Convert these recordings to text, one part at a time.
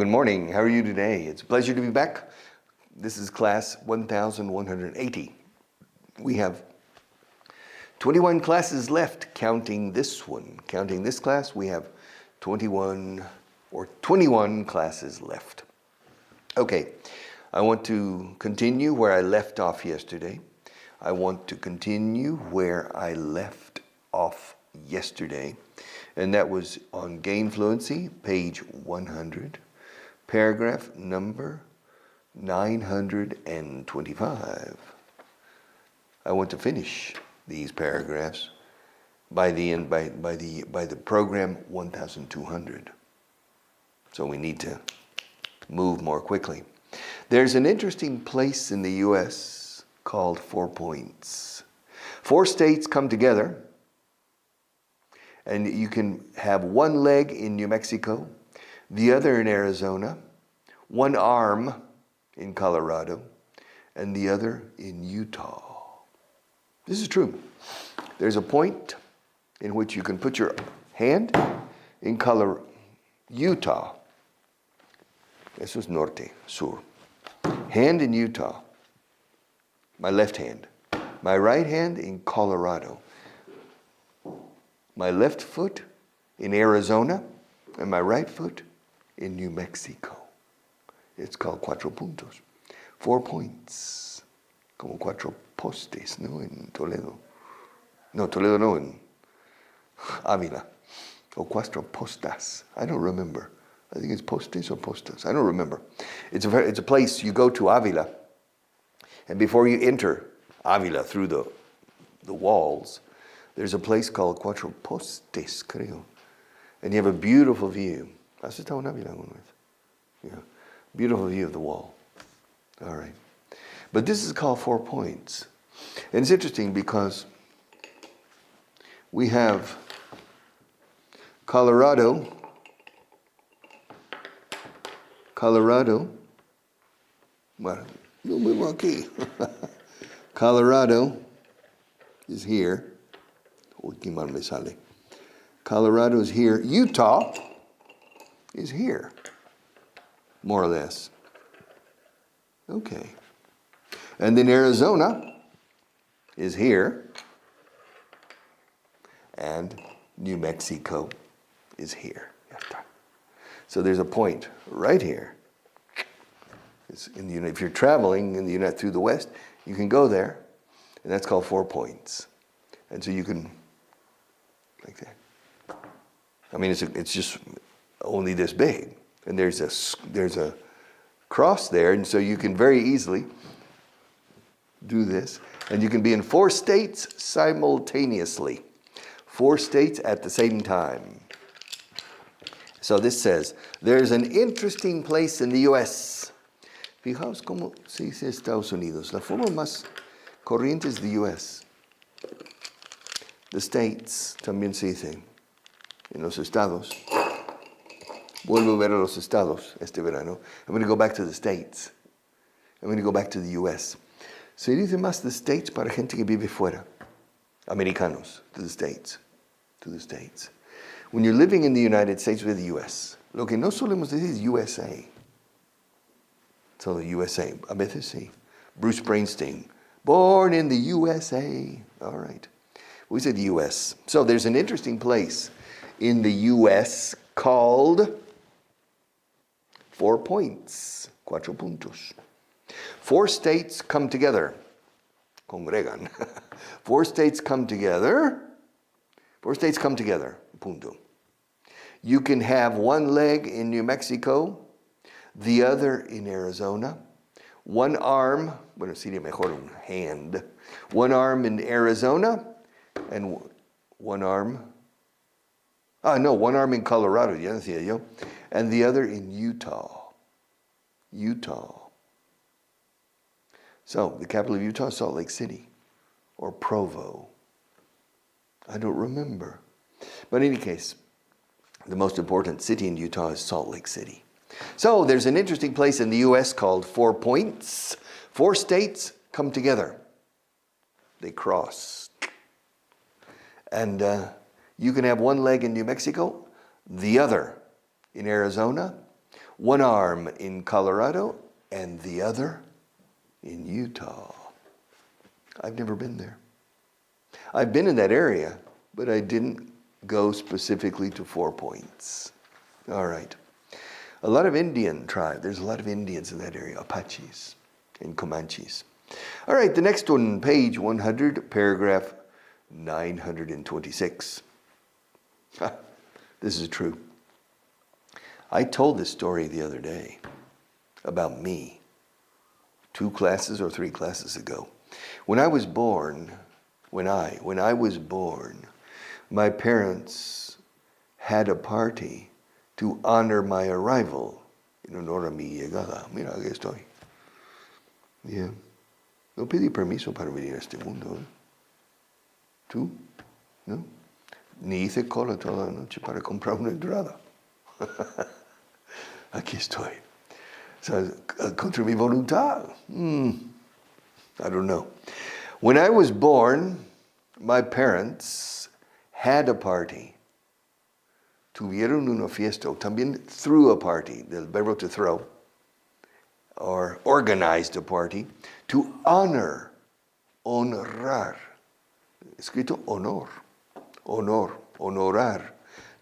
good morning. How are you today? It's a pleasure to be back. This is class 1180. We have 21 classes left, counting this one. Counting this class, we have 21 classes left. Okay, I want to continue where I left off yesterday. And that was on gain fluency, page 100, paragraph number 925. I want to finish these paragraphs by the program 1200. So we need to move more quickly. There's an interesting place in the US called 4 Points. 4 states come together, and you can have one leg in New Mexico, the other in Arizona, one arm in Colorado, and the other in Utah. This is true. There's a point in which you can put your hand in Utah. Eso es norte, sur. Hand in Utah. My left hand. My right hand in Colorado. My left foot in Arizona, and my right foot in New Mexico. It's called 4 puntos. 4 points. Como 4 postes, ¿no? En Toledo. No, Toledo no, en Ávila. O 4 postas. I don't remember. I think it's postes or postas. I don't remember. It's a place you go to Ávila, and before you enter Ávila through the walls, there's a place called 4 postes, creo. And you have a beautiful view. ¿Has estado en Ávila alguna vez? Yeah. Beautiful view of the wall. All right. But this is called 4 Points. And it's interesting because we have Colorado, bueno, no vivo aquí. Colorado is here. Uy, qué mal me sale. Colorado is here. Utah is here, more or less. Okay. And then Arizona is here. And New Mexico is here. So there's a point right here. It's in the, if you're traveling in the United through the West, you can go there, and that's called 4 Points. And so you can, like that. I mean, it's just only this big, and there's a cross there, and so you can very easily do this, and you can be in 4 states simultaneously, 4 states at the same time. So this says, there's an interesting place in the US. Fijaos cómo se dice Estados Unidos. La forma más corriente es the US. The states también se dice en los estados. Vuelvo a ver a los estados este verano. I'm going to go back to the states. I'm going to go back to the US. Se dice más the states para gente que vive fuera. Americanos, to the states. To the states. When you're living in the United States with the US, lo que no solemos decir es USA. So the USA, a veces sí. Bruce Springsteen, born in the USA. All right. We say the US. So there's an interesting place in the US called 4 Points, 4 puntos. 4 states come together. Congregan. 4 states come together. 4 states come together. Punto. You can have one leg in New Mexico, the other in Arizona, one arm, bueno, sería mejor un hand, one arm in Arizona, and one arm in Colorado, ya decía yo, and the other in Utah. Utah. So, the capital of Utah is Salt Lake City, or Provo. I don't remember. But in any case, the most important city in Utah is Salt Lake City. So there's an interesting place in the US called 4 Points. 4 states come together. They cross. And you can have one leg in New Mexico, the other in Arizona, One arm in Colorado and the other in Utah. I've never been there. I've been in that area, but I didn't go specifically to 4 Points. All right. A lot of Indian tribe. There's a lot of Indians in that area, Apaches and Comanches. All right, the next one, page 100, paragraph 926. This is true. I told this story the other day about me, 2 classes or 3 classes ago. When I was born, when I was born, my parents had a party to honor my arrival, en honor a mi llegada. Mira, aquí estoy. Yeah. No pedí permiso para venir a este mundo. ¿Tú? ¿No? Ni hice cola toda la noche para comprar una entrada. Aquí estoy. So, contra mi voluntad. I don't know. When I was born, my parents had a party. Tuvieron una fiesta, también threw a party, del verbo to throw, or organized a party, to honor, honrar, escrito honor, honorar,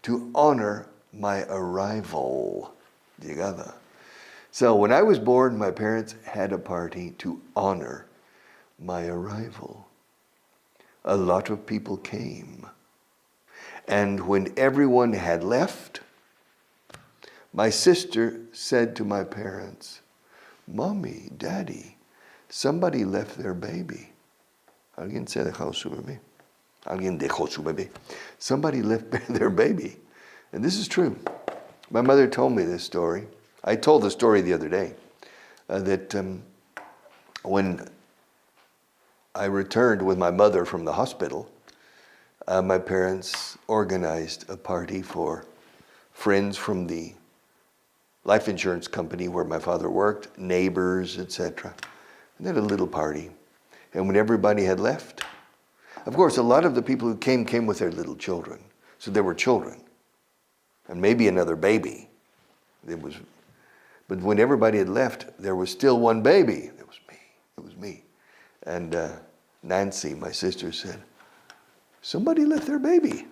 to honor my arrival, llegada. So when I was born, my parents had a party to honor my arrival. A lot of people came. And when everyone had left, my sister said to my parents, Mommy, Daddy, somebody left their baby. Alguien se dejó su bebé. Alguien dejó su bebé. Somebody left their baby. And this is true. My mother told me this story. I told the story the other day, that when I returned with my mother from the hospital, my parents organized a party for friends from the life insurance company where my father worked, neighbors, etc. And they had a little party. And when everybody had left, of course, a lot of the people who came with their little children. So there were children and maybe another baby. But when everybody had left, there was still one baby. It was me. And Nancy, my sister, said, somebody left their baby.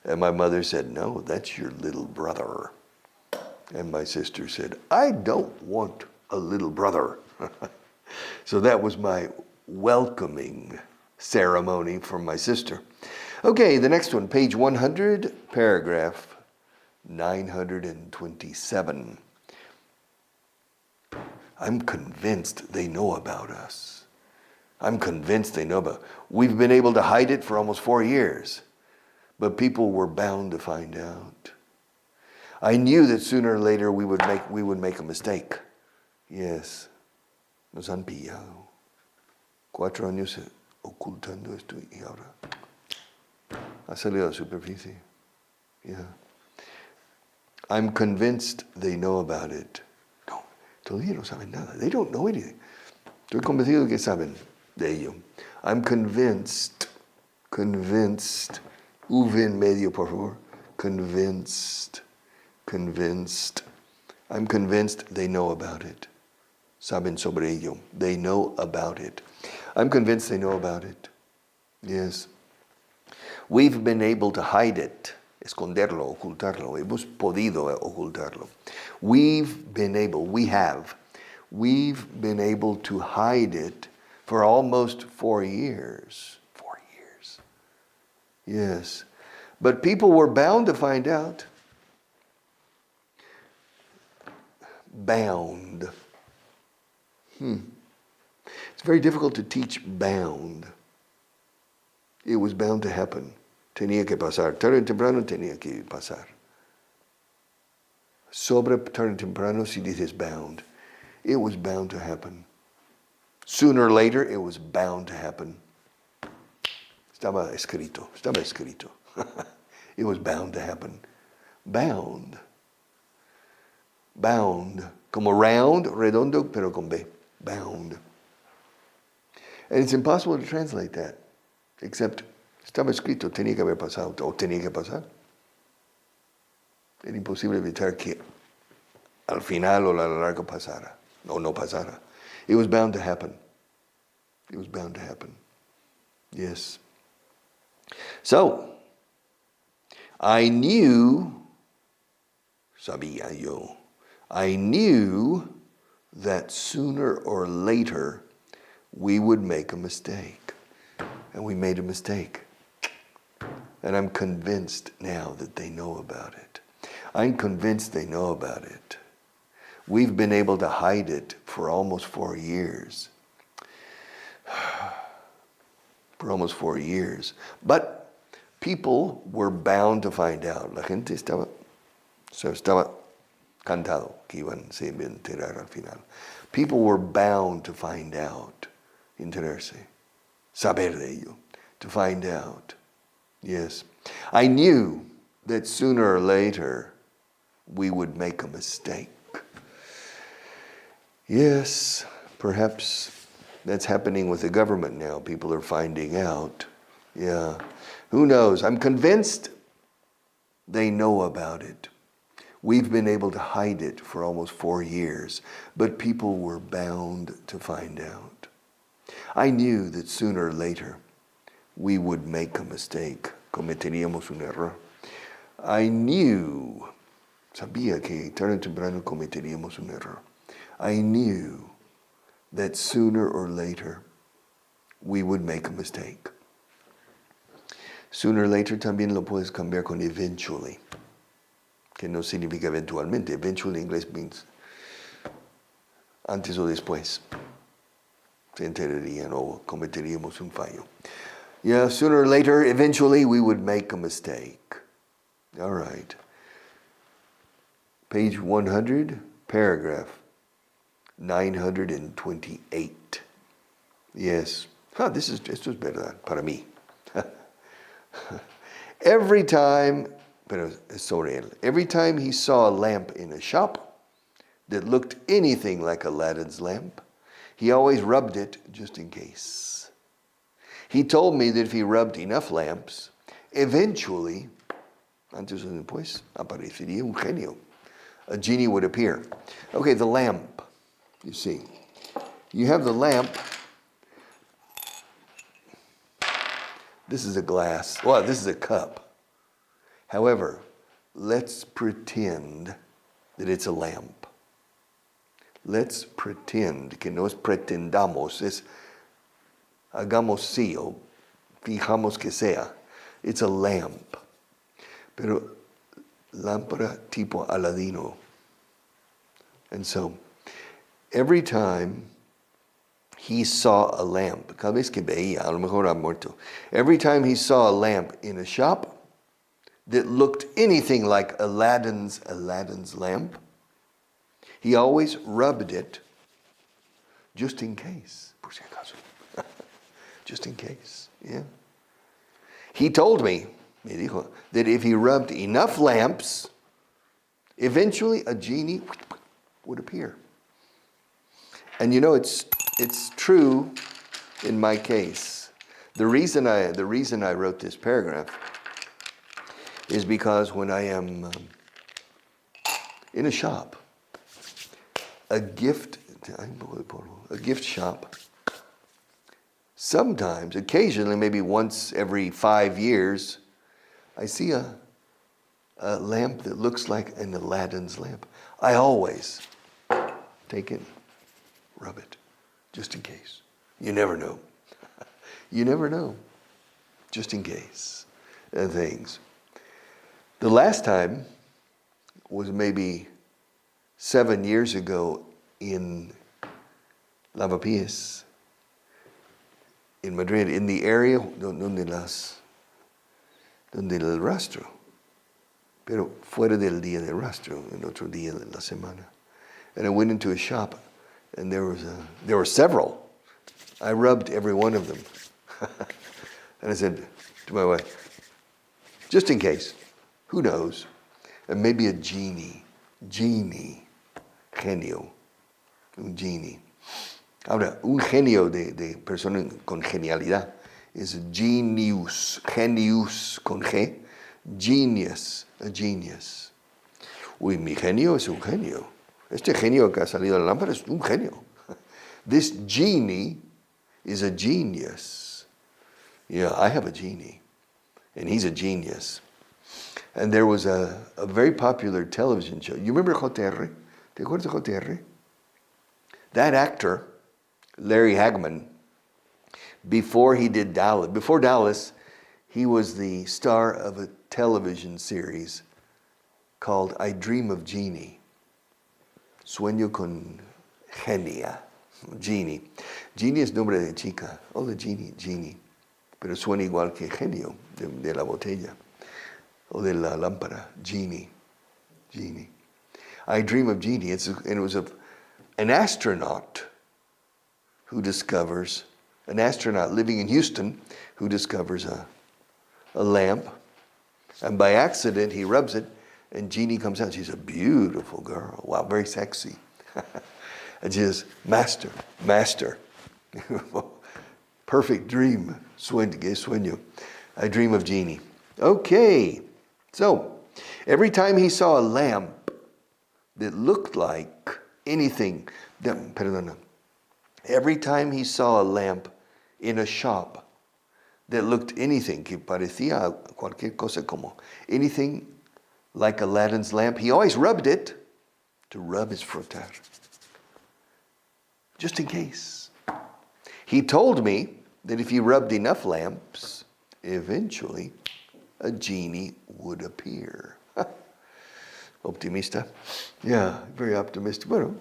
And my mother said, no, that's your little brother. And my sister said, I don't want a little brother. So that was my welcoming ceremony from my sister. Okay, the next one, page 100, paragraph 927. I'm convinced they know about us. I'm convinced they know about. We've been able to hide it for almost 4 years, but people were bound to find out. I knew that sooner or later we would make a mistake. Yes, nos han pillado. 4 años ocultando esto y ahora ha salido a la superficie. Yeah. I'm convinced they know about it. No, todavía no saben nada. They don't know anything. Estoy convencido de que saben de ello. I'm convinced. V en medio, por favor. Convinced. I'm convinced they know about it. Saben sobre ello. They know about it. I'm convinced they know about it. Yes. We've been able to hide it. Esconderlo, ocultarlo. Hemos podido ocultarlo. We've been able to hide it for almost 4 years. 4 years. Yes. But people were bound to find out. Bound. It's very difficult to teach bound. It was bound to happen. Tenía que pasar. Tarde o temprano tenía que pasar. Sobre tarde o temprano si dices bound. It was bound to happen. Sooner or later, it was bound to happen. Estaba escrito. It was bound to happen. Bound. Como round, redondo, pero con B. Bound. And it's impossible to translate that. Except, estaba escrito, tenía que haber pasado, o tenía que pasar. Era imposible evitar que al final o la larga pasara, o no pasara. It was bound to happen. It was bound to happen. Yes. So, I knew, sabía yo, I knew that sooner or later we would make a mistake. And we made a mistake. And I'm convinced now that they know about it. I'm convinced they know about it. We've been able to hide it for almost 4 years. For almost 4 years. But people were bound to find out. La gente estaba cantado que se iban a enterar al final. People were bound to find out. Enterarse. Saber de ello. To find out. Yes. I knew that sooner or later we would make a mistake. Yes, perhaps that's happening with the government now. People are finding out. Yeah. Who knows? I'm convinced they know about it. We've been able to hide it for almost 4 years, but people were bound to find out. I knew that sooner or later we would make a mistake. Cometeríamos un error. I knew, sabía que tarde o temprano cometeríamos un error. I knew that sooner or later we would make a mistake. Sooner or later también lo puedes cambiar con eventually, que no significa eventualmente. Eventually in English means antes o después. Se enterarían o cometeríamos un fallo. Yeah, sooner or later, eventually we would make a mistake. All right. Page 100, paragraph 928. Yes. Esto es verdad para mí. Every time he saw a lamp in a shop that looked anything like Aladdin's lamp, he always rubbed it just in case. He told me that if he rubbed enough lamps, eventually, antes o después, aparecería un genio. A genie would appear. Okay, the lamp, you see. You have the lamp. This is a glass. Well, this is a cup. However, let's pretend that it's a lamp. Let's pretend, que no es pretendamos, es hagamos sí o fijamos que sea. It's a lamp. Pero lámpara tipo Aladino. And so, every time he saw a lamp, cada vez que veía, a lo mejor ha muerto. Every time he saw a lamp in a shop that looked anything like Aladdin's lamp, he always rubbed it just in case. Por si acaso. Just in case, yeah. He told me, me dijo, that if he rubbed enough lamps, eventually a genie would appear. And you know, it's true in my case. The reason I wrote this paragraph is because when I am in a shop, a gift shop, sometimes, occasionally, maybe once every 5 years, I see a lamp that looks like an Aladdin's lamp. I always take it, rub it, just in case. You never know. You never know, just in case, things. The last time was maybe 7 years ago in Lavapiés, in Madrid, in the area donde el rastro, pero fuera del día del rastro, en otro día de la semana. And I went into a shop, and there were several. I rubbed every one of them. And I said to my wife, just in case, who knows? And maybe a genie, genio, un genie. Ahora, un genio de persona con genialidad es genius con G, genius, a genius. Uy, mi genio es un genio. Este genio que ha salido de la lámpara es un genio. This genie is a genius. Yeah, I have a genie, and he's a genius. And there was a very popular television show. You remember JR? ¿Te acuerdas de JR? That actor, Larry Hagman, before Dallas, he was the star of a television series called I Dream of Jeannie. Sueño con Genia. Jeannie. Jeannie es nombre de chica. Oh, the Jeannie. Pero suena igual que genio de la botella. O de la lámpara. Jeannie. I Dream of Jeannie. It was an astronaut living in Houston who discovers a lamp. And by accident, he rubs it, and Jeannie comes out. She's a beautiful girl. Wow, very sexy. And she says, Master. Perfect dream. Sueño. I dream of Jeannie. Okay. So, every time he saw a lamp that looked like anything, every time he saw a lamp in a shop that looked anything, que parecía cualquier cosa como anything like Aladdin's lamp, he always rubbed it to rub his frotar. Just in case. He told me that if he rubbed enough lamps, eventually a genie would appear. Optimista? Yeah, very optimistic. Well,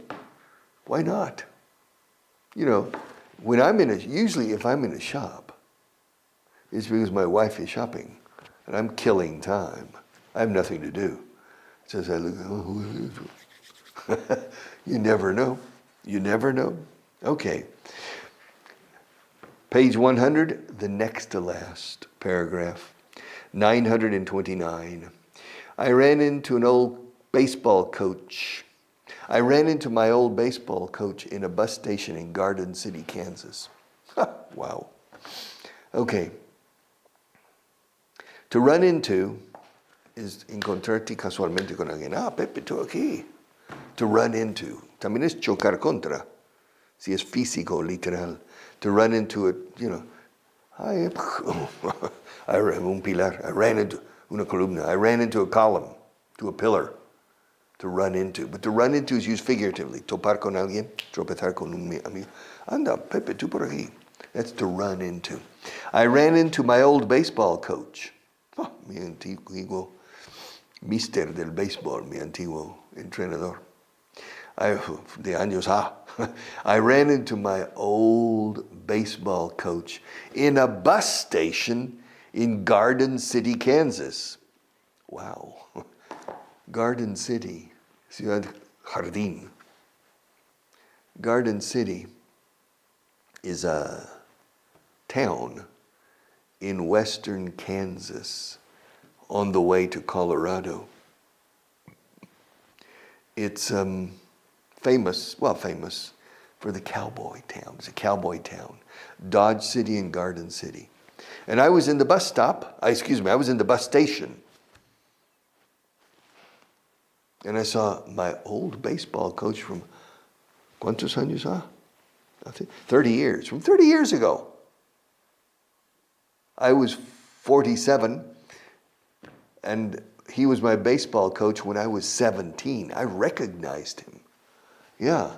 why not? You know, usually if I'm in a shop, it's because my wife is shopping and I'm killing time. I have nothing to do. So as I look, you never know. Okay. Page 100, the next to last paragraph. 929. I ran into my old baseball coach in a bus station in Garden City, Kansas. Wow. Okay. To run into is encontrarte casualmente con alguien. Pepe, tú aquí. To run into. También es chocar contra. Si es físico, literal. To run into it, I ran into una columna. I ran into a column, to a pillar. To run into. But to run into is used figuratively. Topar con alguien, tropezar con un amigo. Anda, Pepe, tú por aquí. That's to run into. I ran into my old baseball coach. Mi antiguo mister del béisbol, mi antiguo entrenador. De años I ran into my old baseball coach in a bus station in Garden City, Kansas. Wow. Garden City, Ciudad Jardín. Garden City is a town in western Kansas on the way to Colorado. It's famous for the cowboy town. It's a cowboy town. Dodge City and Garden City. And I was in the bus station. And I saw my old baseball coach from, ¿cuántos años ha? I think 30 years, from 30 years ago. I was 47, and he was my baseball coach when I was 17. I recognized him. Yeah,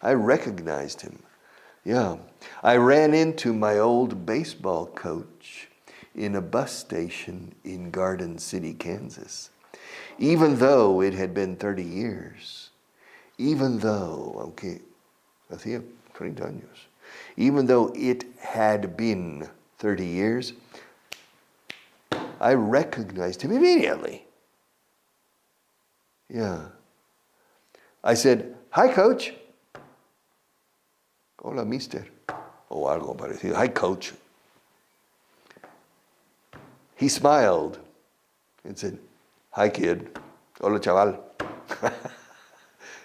I recognized him. Yeah, I ran into my old baseball coach in a bus station in Garden City, Kansas. Even though it had been 30 years, hacía 30 años, even though it had been 30 years, I recognized him immediately. Yeah. I said, "Hi, coach." Hola, mister. O algo parecido. "Hi, coach." He smiled and said, "Hi, kid." Hola, chaval.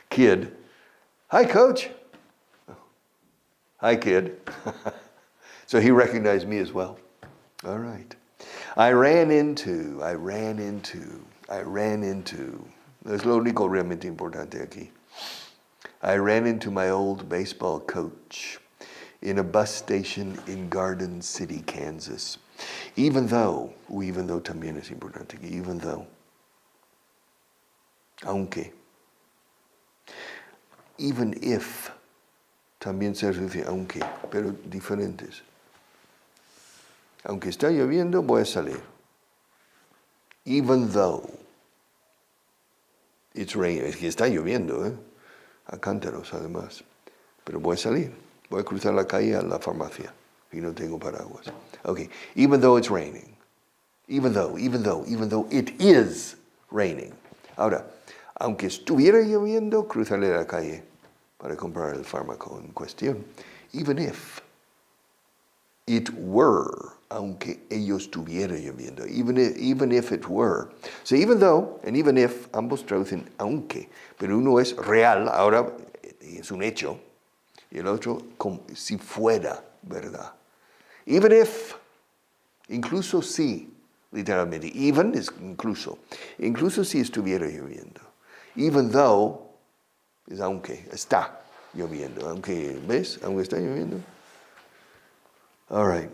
Kid. "Hi, coach." "Hi, kid." So he recognized me as well. All right. I ran into. Es lo único realmente importante aquí. I ran into my old baseball coach in a bus station in Garden City, Kansas. Even though también es importante, even though, aunque, even if, también se dice aunque, pero diferentes. Aunque está lloviendo, voy a salir. Even though it's raining, es que está lloviendo, a cántaros además, pero voy a salir, voy a cruzar la calle a la farmacia y no tengo paraguas. Okay, even though it's raining, even though it is raining. Ahora, aunque estuviera lloviendo, cruzaré la calle para comprar el fármaco en cuestión. Even if it were, aunque ello estuviera lloviendo, even if it were. So even though and even if, ambos traducen aunque, pero uno es real, ahora es un hecho, y el otro como si fuera verdad. Even if, incluso si, literalmente, even es incluso si estuviera lloviendo. Even though es aunque, está lloviendo, aunque, ¿ves? Aunque está lloviendo. All right.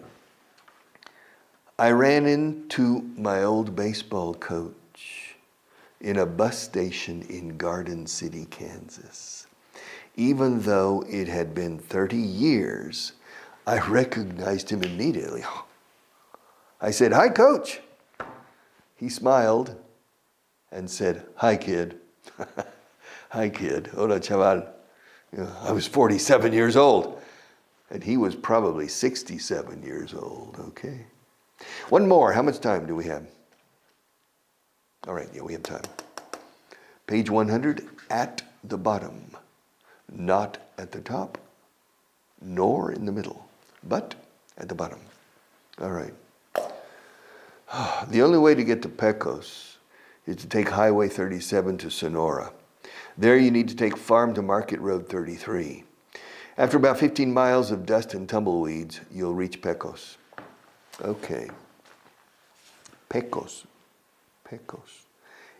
I ran into my old baseball coach in a bus station in Garden City, Kansas. Even though it had been 30 years, I recognized him immediately. I said, "Hi, coach." He smiled and said, "Hi, kid." Hi, kid. Hola, chaval. I was 47 years old. And he was probably 67 years old, okay? One more. How much time do we have? All right, yeah, we have time. Page 100, at the bottom. Not at the top, nor in the middle, but at the bottom. All right. The only way to get to Pecos is to take Highway 37 to Sonora. There you need to take Farm to Market Road 33. After about 15 miles of dust and tumbleweeds, you'll reach Pecos. Okay. Pecos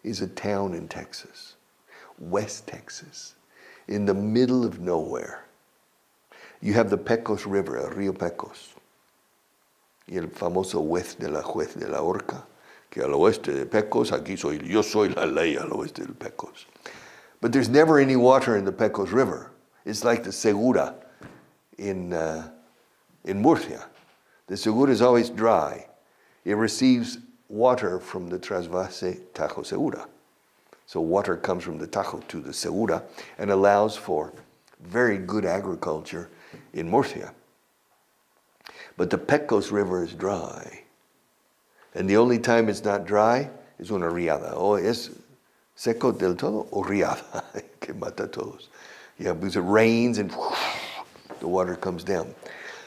is a town in Texas, West Texas, in the middle of nowhere. You have the Pecos River, el río Pecos, y el famoso juez de la horca, que al oeste de Pecos, yo soy la ley al oeste del Pecos. But there's never any water in the Pecos River. It's like the Segura in Murcia. The Segura is always dry. It receives water from the Trasvase Tajo Segura. So water comes from the Tajo to the Segura and allows for very good agriculture in Murcia. But the Pecos River is dry. And the only time it's not dry is una riada. O es seco del todo o riada, que mata a todos. Yeah, because it rains and the water comes down.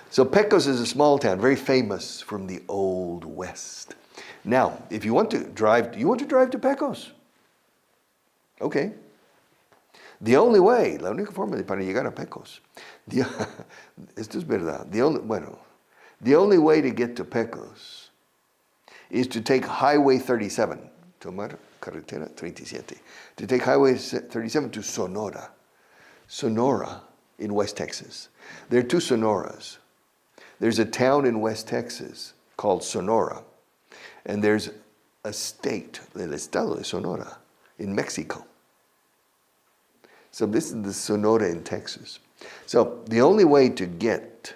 So Pecos is a small town, very famous from the Old West. Now, if you want to drive, do you want to drive to Pecos? Okay. The only way, la única forma para llegar a Pecos, esto es verdad, the only way to get to Pecos is to take Highway 37, tomar carretera 37, to take Highway 37 to Sonora. Sonora in West Texas. There are two Sonoras. There's a town in West Texas called Sonora, and there's a state, el estado de Sonora, in Mexico. So this is the Sonora in Texas. So the only way to get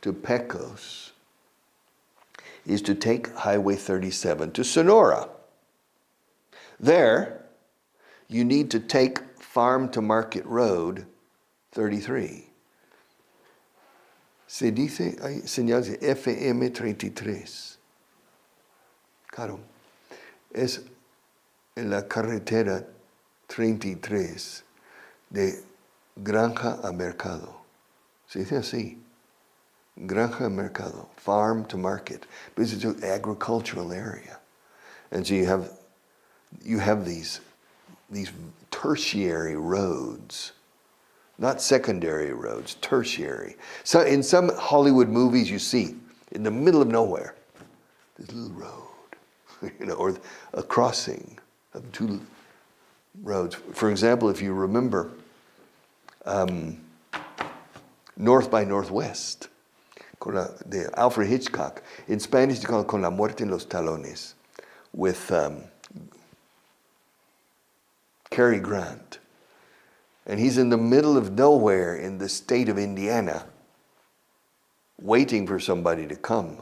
to Pecos is to take Highway 37 to Sonora. There, you need to take Farm to Market Road 33. Se dice, hay señal de FM 33. Claro, es en la carretera 33 de granja a mercado. Se dice así, granja a mercado, farm to market. But it's an agricultural area. And so you have these tertiary roads, not secondary roads, tertiary. So in some Hollywood movies you see, in the middle of nowhere, this little road, or a crossing of two roads. For example, if you remember North by Northwest, de Alfred Hitchcock. In Spanish, it's called Con la muerte en los talones, with Cary Grant. And he's in the middle of nowhere in the state of Indiana, waiting for somebody to come.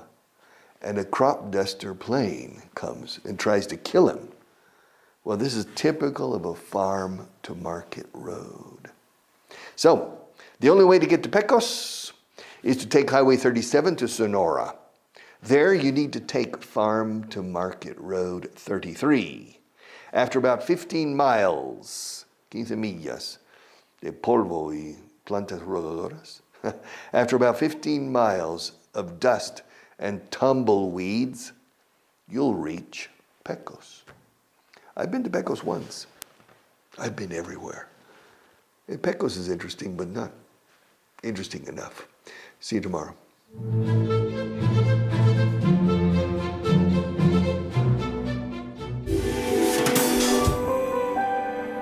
And a crop duster plane comes and tries to kill him. Well, this is typical of a farm to market road. So, the only way to get to Pecos is to take Highway 37 to Sonora. There you need to take Farm to Market Road 33. After about 15 miles, 15 millas, de polvo y plantas rodadoras, after about 15 miles of dust and tumbleweeds, you'll reach Pecos. I've been to Pecos once. I've been everywhere. And Pecos is interesting, but not interesting enough. See you tomorrow.